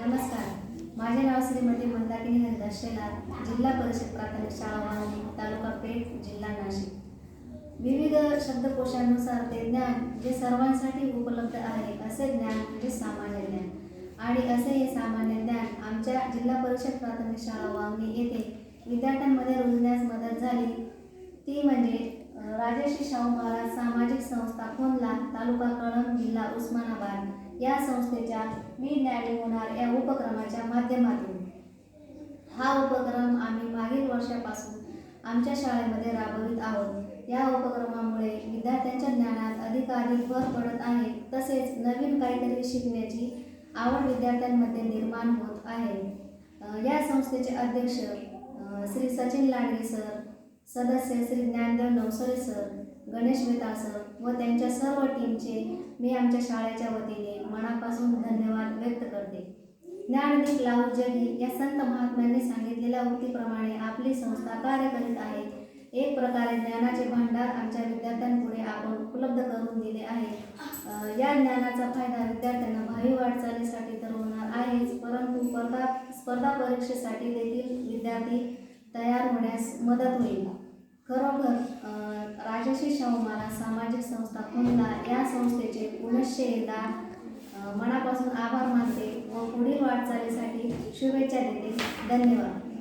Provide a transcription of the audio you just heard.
नमस्कार, माझे नाव श्रीमती मंदाकिनी हरिदास शेलार, जिल्हा परिषद प्राथमिक शाळा वांगी, तालुका पेठ, जिल्हा नाशिक। विविध शब्दकोशानुसार ते ज्ञान जे सर्वांसाठी उपलब्ध आहे असे ज्ञान म्हणजे सामान्य ज्ञान, आणि असे हे सामान्य ज्ञान आमच्या जिल्हा परिषद प्राथमिक शाळा वांगी येथे विद्यार्थ्यांमध्ये रुजण्यास मदत झाली। ती म्हणजे राजर्षी शाहू महाराज सामाजिक संस्था खोनला, तालुका कळंब, जिल्हा उस्मानाबाद या संस्थेच्या मी ज्ञानी होणार या उपक्रमाच्या माध्यमातून। हा उपक्रम आम्ही मागील वर्षापासून आमच्या शाळेमध्ये राबवित आहोत। या उपक्रमामुळे विद्यार्थ्यांच्या ज्ञानात अधिकाधिक भर पडत आहे, तसेच नवीन काहीतरी शिकण्याची आवड विद्यार्थ्यांमध्ये निर्माण होत आहे। या संस्थेचे अध्यक्ष श्री सचिन लांडगे सर, सदस्य श्री ज्ञानदेव नवसरे सर, गणेश वेताळ सर व त्यांच्या सर्व टीमचे मी आमच्या शाळेच्या वतीने मनापासून धन्यवाद व्यक्त करते। ज्ञानदीप लावू जगी या संत महात्म्यांनी सांगितलेल्या उक्तीप्रमाणे आपली संस्था कार्य करीत आहे। एक प्रकारे ज्ञानाचे भांडार आमच्या विद्यार्थ्यांपुढे आपण उपलब्ध करून दिले आहे। या ज्ञानाचा फायदा विद्यार्थ्यांना भावी वाटचालीसाठी तर होणार आहेच, परंतु स्पर्धा परीक्षेसाठी देखील विद्यार्थी तयार होण्यास मदत होईल। खरोखर राजर्षी शाहू महाराज सामाजिक संस्था खोनला या संस्थेचे पुनश्च एकदा मनापासून आभार मानते व पुढील वाटचालीसाठी शुभेच्छा देते। धन्यवाद।